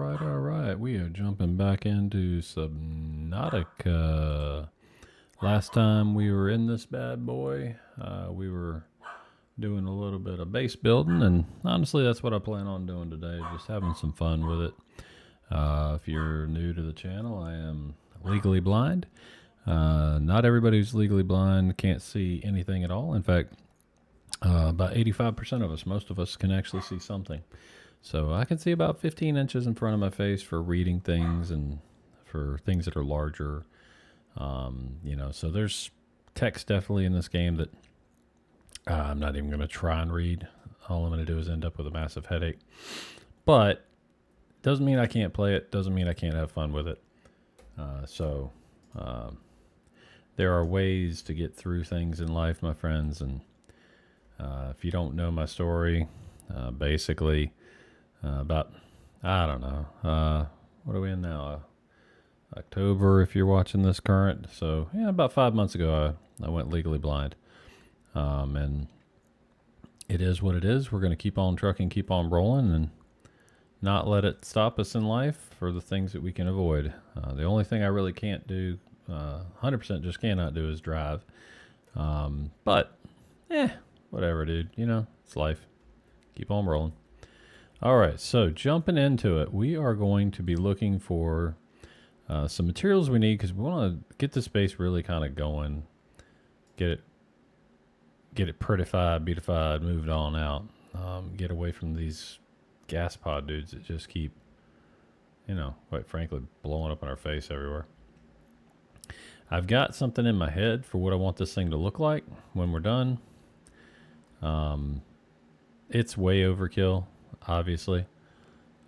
All right. We are jumping back into SubNautica. Last time we were in this bad boy, we were doing a little bit of base building, and honestly, that's what I plan on doing today, just having some fun with it. If you're new to the channel, I am legally blind. Not everybody who's legally blind can't see anything at all. In fact, about 85% of us, most of us, can actually see something. So I can see about 15 inches in front of my face for reading things and for things that are larger. So there's text definitely in this game that I'm not even going to try and read. All I'm going to do is end up with a massive headache. But doesn't mean I can't play it. Doesn't mean I can't have fun with it. There are ways to get through things in life, my friends. And if you don't know my story, basically about, I don't know, what are we in now? October, if you're watching this current. So, yeah, about 5 months ago, I went legally blind. And it is what it is. We're going to keep on trucking, keep on rolling, and not let it stop us in life for the things that we can avoid. The only thing I really can't do, 100% just cannot do, is drive. But, whatever, dude. It's life. Keep on rolling. All right, so jumping into it, we are going to be looking for some materials we need because we want to get this base really kind of going, get it prettified, beautified, moved on out, get away from these gas pod dudes that just keep, quite frankly, blowing up in our face everywhere. I've got something in my head for what I want this thing to look like when we're done. It's way overkill, obviously,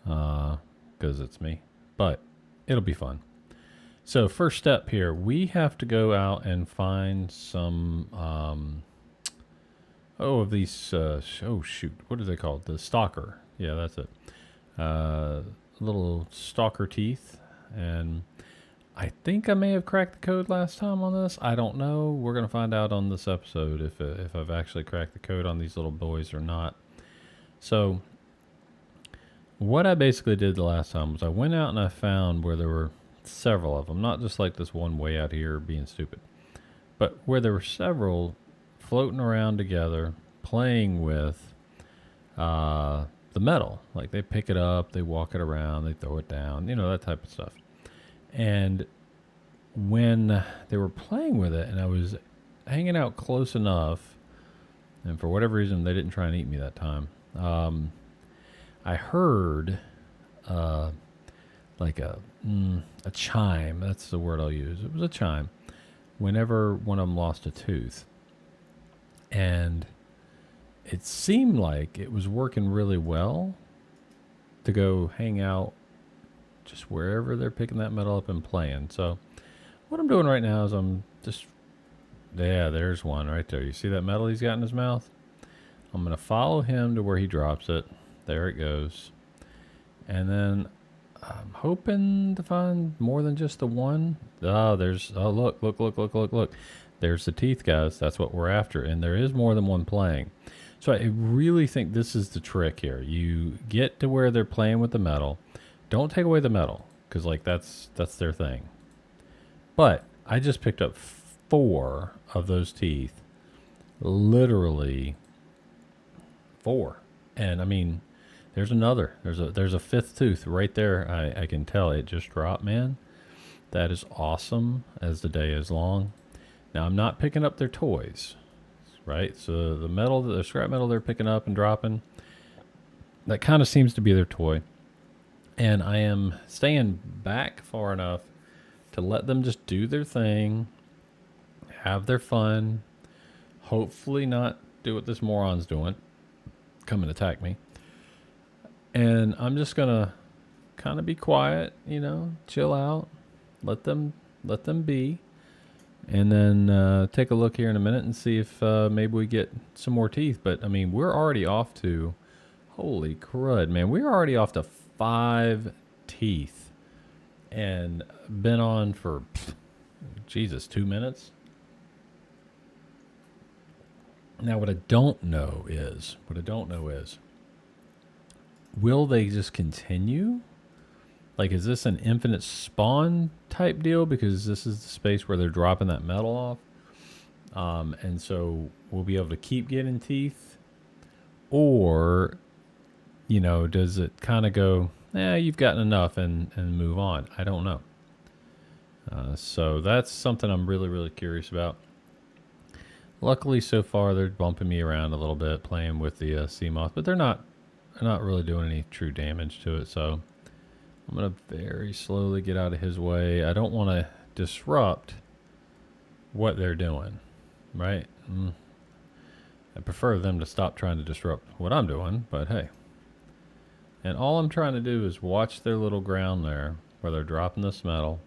because it's me, but it'll be fun. So first step here, we have to go out and find some, of these, what are they called? The stalker. Yeah, that's it. Little stalker teeth. And I think I may have cracked the code last time on this. I don't know. We're going to find out on this episode if I've actually cracked the code on these little boys or not. So what I basically did the last time was I went out and I found where there were several of them, not just like this one way out here being stupid, but where there were several floating around together playing with the metal. Like they pick it up, they walk it around, they throw it down, that type of stuff. And when they were playing with it and I was hanging out close enough, and for whatever reason they didn't try and eat me that time, I heard like a chime. That's the word I'll use. It was a chime whenever one of them lost a tooth. And it seemed like it was working really well to go hang out just wherever they're picking that metal up and playing. So what I'm doing right now is I'm just, there's one right there. You see that metal he's got in his mouth? I'm going to follow him to where he drops it. There it goes. And then I'm hoping to find more than just the one. Look. There's the teeth, guys. That's what we're after. And there is more than one playing. So I really think this is the trick here. You get to where they're playing with the metal. Don't take away the metal, because that's their thing. But I just picked up 4 of those teeth. Literally 4. And I mean, there's another. There's a 5th tooth right there. I can tell it just dropped, man. That is awesome as the day is long. Now I'm not picking up their toys, right? So the scrap metal they're picking up and dropping, that kind of seems to be their toy. And I am staying back far enough to let them just do their thing, have their fun, hopefully not do what this moron's doing, come and attack me. And I'm just going to kind of be quiet, chill out, let them be. And then take a look here in a minute and see if maybe we get some more teeth. But, I mean, we're already off to, holy crud, man. We're already off to 5 teeth. And been on for, 2 minutes. Now, what I don't know is, will they just continue? Like, is this an infinite spawn type deal? Because this is the space where they're dropping that metal off. And so we'll be able to keep getting teeth. Or, you know, does it kind of go, you've gotten enough and move on? I don't know. So that's something I'm really, really curious about. Luckily, so far, they're bumping me around a little bit, playing with the sea moth, but they're not really doing any true damage to it. So I'm going to very slowly get out of his way. I don't want to disrupt what they're doing, right? I prefer them to stop trying to disrupt what I'm doing, but hey. And all I'm trying to do is watch their little ground there where they're dropping this metal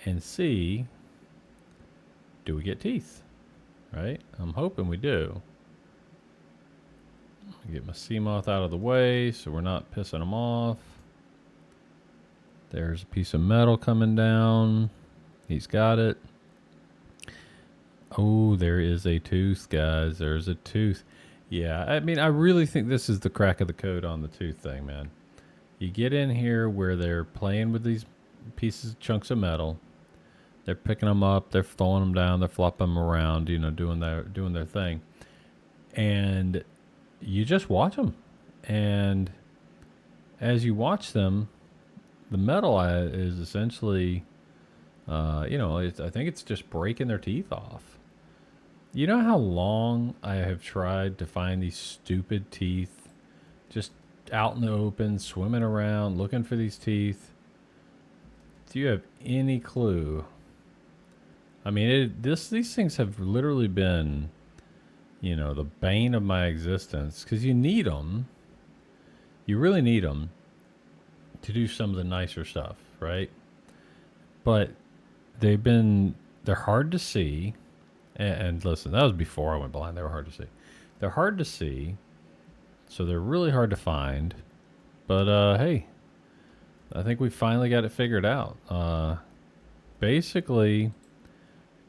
and see, do we get teeth, right? I'm hoping we do. Get my sea moth out of the way so we're not pissing them off. There's a piece of metal coming down. He's got it. Oh, there is a tooth, guys. There's a tooth. Yeah, I mean, I really think this is the crack of the code on the tooth thing, man. You get in here where they're playing with these pieces, chunks of metal. They're picking them up. They're throwing them down. They're flopping them around, you know, doing their thing. And you just watch them. And as you watch them, the metal is essentially, you know, I think it's just breaking their teeth off. You know how long I have tried to find these stupid teeth just out in the open, swimming around, looking for these teeth? Do you have any clue? I mean, these things have literally been, you know, the bane of my existence because you need them. You really need them to do some of the nicer stuff, right? But they're hard to see. And listen, that was before I went blind. They were hard to see. They're hard to see, so they're really hard to find. But hey, I think we finally got it figured out. Basically,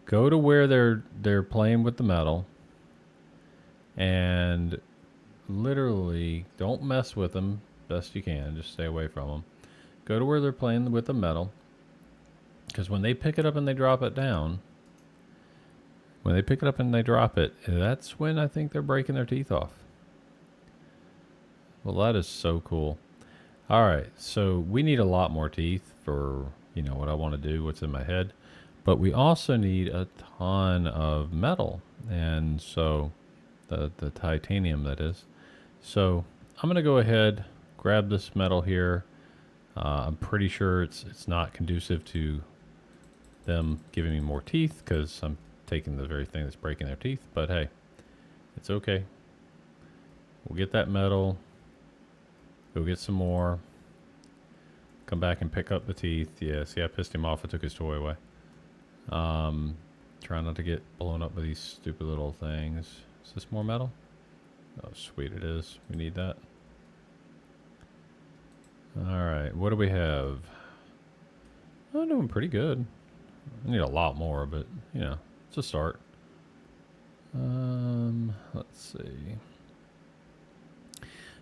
go to where they're playing with the metal, and literally don't mess with them best you can. Just stay away from them. Go to where they're playing with the metal, because when they pick it up and they drop it down. When they pick it up and they drop it, that's when I think they're breaking their teeth off. Well, that is so cool. All right, so we need a lot more teeth for, you know, what I want to do, what's in my head. But we also need a ton of metal. And so the titanium, that is. So I'm going to go ahead, grab this metal here. I'm pretty sure it's not conducive to them giving me more teeth because I'm taking the very thing that's breaking their teeth, but hey, it's okay. We'll get that metal, go get some more, come back and pick up the teeth. Yeah, see, I pissed him off. I took his toy away. Try not to get blown up by these stupid little things. Is this more metal? Oh, sweet, it is. We need that. All right, what do we have? I'm doing pretty good. I need a lot more, but you know, it's a start. Let's see.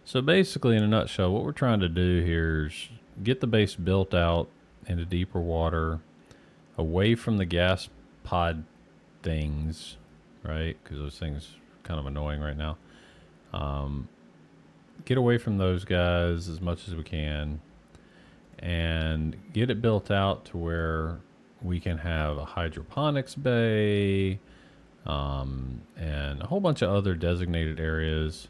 So basically, in a nutshell, what we're trying to do here is get the base built out into deeper water, away from the gas pod things, right? Because those things are kind of annoying right now. Get away from those guys as much as we can, and get it built out to where we can have a hydroponics bay, and a whole bunch of other designated areas,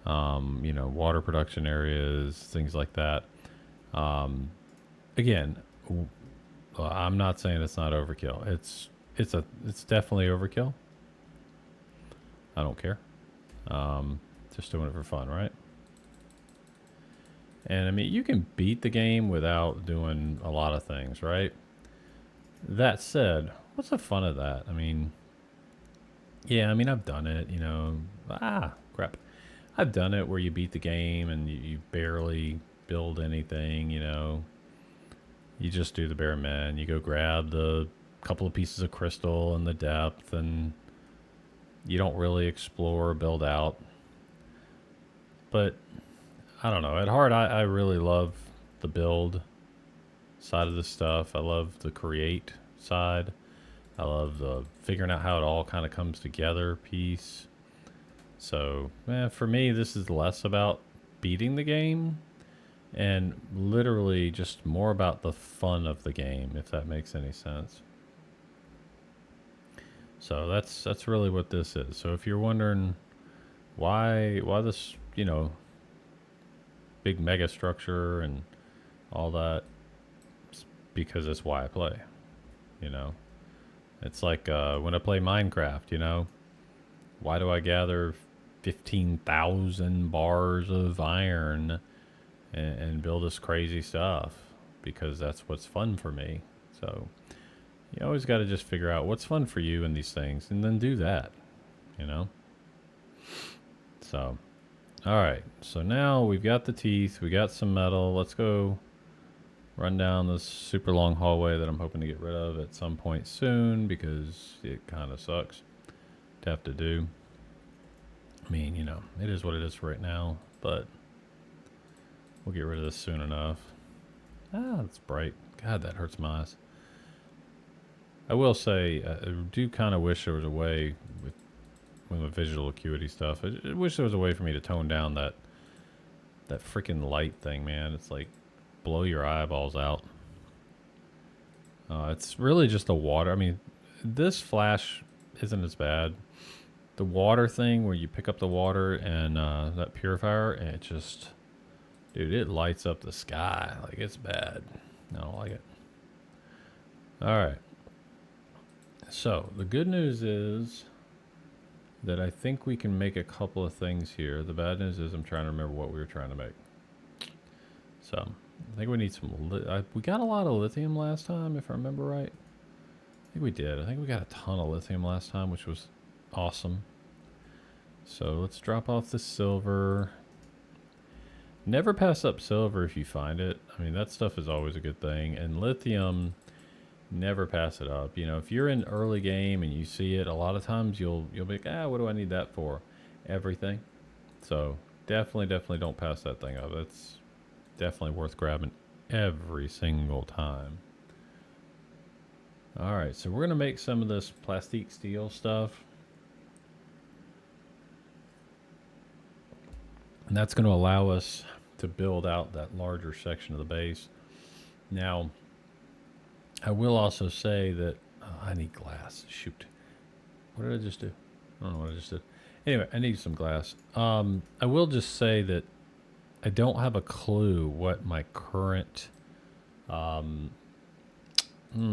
you know, water production areas, things like that. Again, I'm not saying it's not overkill. It's definitely overkill. I don't care. Just doing it for fun, right? And I mean, you can beat the game without doing a lot of things, right? That said, what's the fun of that? I mean, yeah, I mean, I've done it, you know. Crap. I've done it where you beat the game and you barely build anything, you know. You just do the bare minimum. You go grab the couple of pieces of crystal in the depth, and you don't really explore or build out. But I don't know. At heart, I really love the build side of the stuff. I love the create side. I love the figuring out how it all kind of comes together piece. So, for me, this is less about beating the game and literally just more about the fun of the game, if that makes any sense. So that's really what this is. So if you're wondering why this, big mega structure and all that, it's because it's why I play. It's like when I play Minecraft. Why do I gather 15,000 bars of iron and build this crazy stuff? Because that's what's fun for me. So you always got to just figure out what's fun for you in these things and then do that, So, all right. So now we've got the teeth, we got some metal. Let's go run down this super long hallway that I'm hoping to get rid of at some point soon because it kind of sucks to have to do. I mean, it is what it is for right now, but we'll get rid of this soon enough. Ah, that's bright. God, that hurts my eyes. I will say, I do kind of wish there was a way with the visual acuity stuff. I wish there was a way for me to tone down that freaking light thing, man. It's like blow your eyeballs out. It's really just the water. I mean, this flash isn't as bad. The water thing where you pick up the water and that purifier, and it just, dude, it lights up the sky. Like, it's bad. I don't like it. All right. So the good news is that I think we can make a couple of things here. The bad news is I'm trying to remember what we were trying to make. So I think we need some, we got a lot of lithium last time, if I remember right. I think we did. I think we got a ton of lithium last time, which was awesome. So let's drop off the silver. Never pass up silver if you find it. I mean, that stuff is always a good thing. And lithium, never pass it up. If you're in early game and you see it, a lot of times you'll be like, what do I need that for? Everything. So definitely don't pass that thing up. It's definitely worth grabbing every single time. All right, so we're gonna make some of this plastique steel stuff, and that's going to allow us to build out that larger section of the base. Now, I will also say that I need glass. Shoot. What did I just do? I don't know what I just did. Anyway, I need some glass. I will just say that I don't have a clue what my current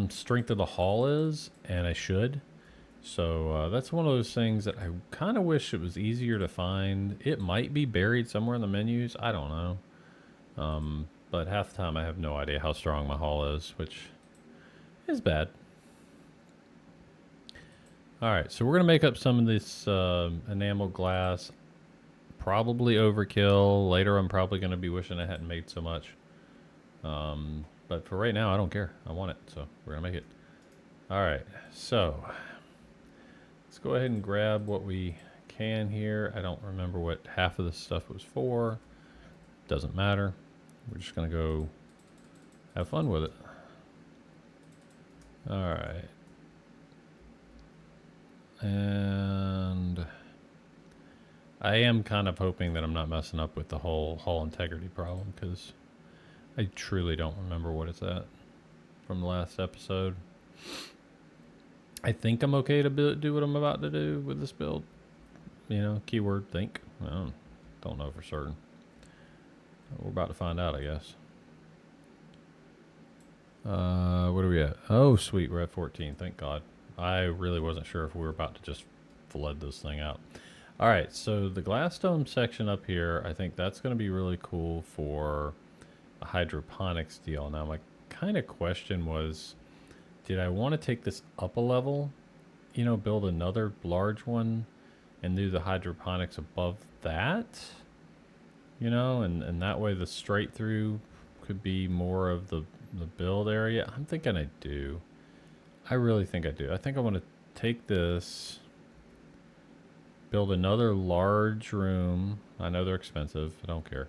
strength of the hull is, and I should. So that's one of those things that I kind of wish it was easier to find. It might be buried somewhere in the menus. I don't know. But half the time I have no idea how strong my hull is, which is bad. All right, so we're going to make up some of this enamel glass. Probably overkill. Later I'm probably going to be wishing I hadn't made so much. But for right now, I don't care. I want it, so we're going to make it. All right, so let's go ahead and grab what we can here. I don't remember what half of this stuff was for. Doesn't matter. We're just going to go have fun with it. All right. And I am kind of hoping that I'm not messing up with the whole hull integrity problem, because I truly don't remember what it's at from the last episode. I think I'm okay to do what I'm about to do with this build. Keyword think. I don't know for certain. We're about to find out, I guess. What are we at? Oh, sweet. We're at 14. Thank God. I really wasn't sure if we were about to just flood this thing out. All right. So the glass dome section up here, I think that's going to be really cool for a hydroponics deal. Now, my kind of question was, did I want to take this up a level, build another large one and do the hydroponics above that, and that way the straight through could be more of the build area? I'm thinking I do. I really think I do. I think I want to take this, build another large room. I know they're expensive. I don't care.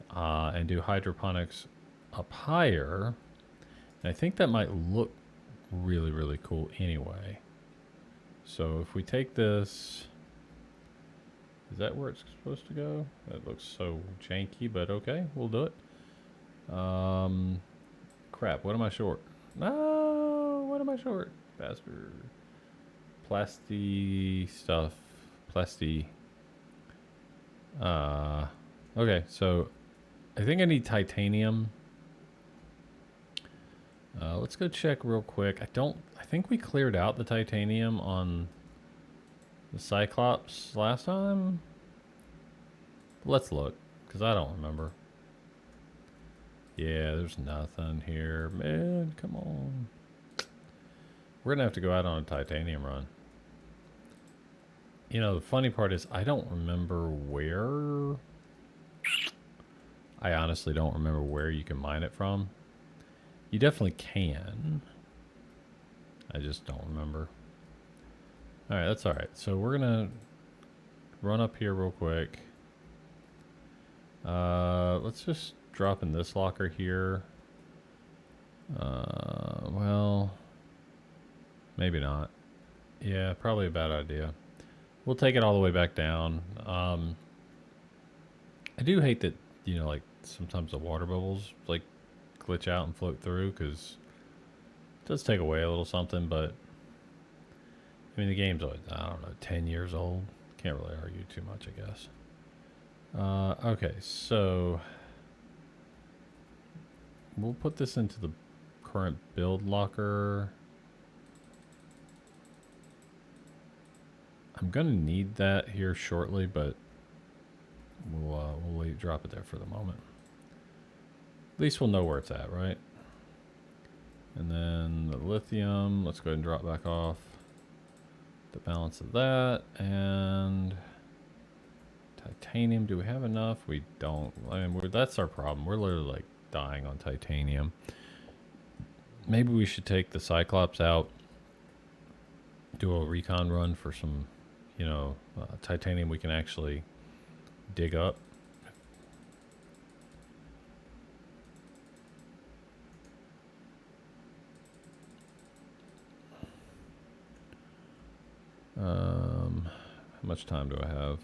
And do hydroponics up higher. And I think that might look really, really cool anyway. So if we take this, is that where it's supposed to go? That looks so janky, but okay, we'll do it. Crap, what am I short? No, what am I short? Bastard. Plasty stuff. Plasty. Okay, so I think I need titanium. Let's go check real quick. I think we cleared out the titanium on the Cyclops last time. Let's look, because I don't remember. Yeah, there's nothing here. Man, come on. We're going to have to go out on a titanium run. You know, the funny part is I don't remember where. I honestly don't remember where you can mine it from. You definitely can. I just don't remember. Alright, that's alright. So we're going to run up here real quick. Let's just drop in this locker here. Well, maybe not. Yeah, probably a bad idea. We'll take it all the way back down. I do hate that, you know, like sometimes the water bubbles like glitch out and float through, because it does take away a little something, but I mean, the game's, I don't know, 10 years old. Can't really argue too much, I guess. Okay, so we'll put this into the current build locker. I'm gonna need that here shortly, but we'll drop it there for the moment. At least we'll know where it's at, right? And then the lithium, let's go ahead and drop back off the balance of that. And titanium, do we have enough? We don't. I mean, that's our problem. We're literally like dying on titanium. Maybe we should take the Cyclops out, do a recon run for some, you know, titanium we can actually dig up. How much time do I have?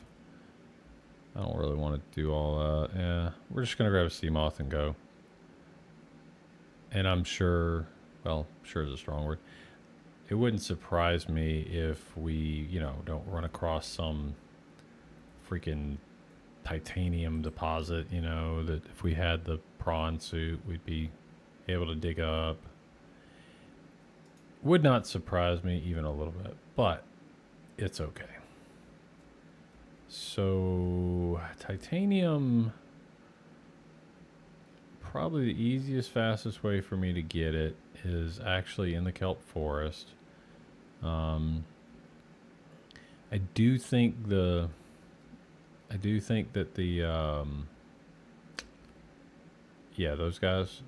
I don't really want to do all that. Yeah, we're just going to grab a sea moth and go. And I'm sure, well, sure is a strong word. It wouldn't surprise me if we, you know, don't run across some freaking titanium deposit, you know, that if we had the prawn suit, we'd be able to dig up. Would not surprise me even a little bit, but it's okay. So, titanium, probably the easiest, fastest way for me to get it is actually in the kelp forest. I do think that the yeah, those guys,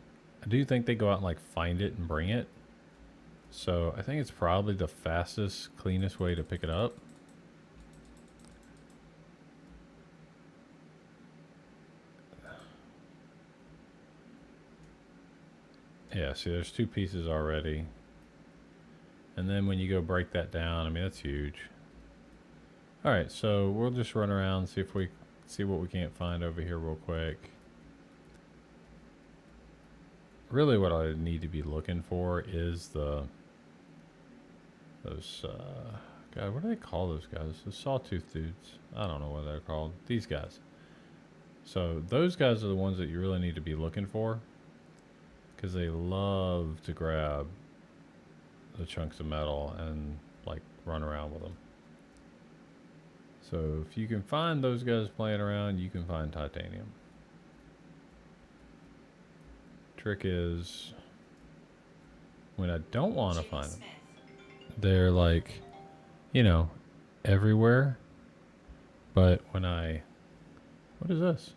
I do think they go out and like find it and bring it. So I think it's probably the fastest, cleanest way to pick it up. Yeah, see, there's 2 pieces already. And then when you go break that down, I mean, that's huge. All right, so we'll just run around and see what we can't find over here real quick. Really what I need to be looking for is those, God, what do they call those guys? The sawtooth dudes. I don't know what they're called. These guys. So those guys are the ones that you really need to be looking for, because they love to grab the chunks of metal and like run around with them. So if you can find those guys playing around, you can find titanium. Trick is, when I don't want to find them, they're like, you know, everywhere. But when what is this?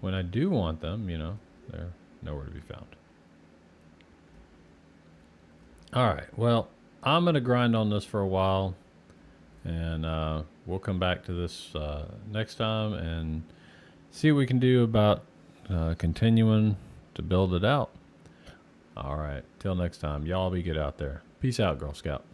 When I do want them, you know, they're nowhere to be found. All right, well, I'm going to grind on this for a while, and we'll come back to this next time and see what we can do about continuing to build it out. All right. Till next time. Y'all be good out there. Peace out, Girl Scout.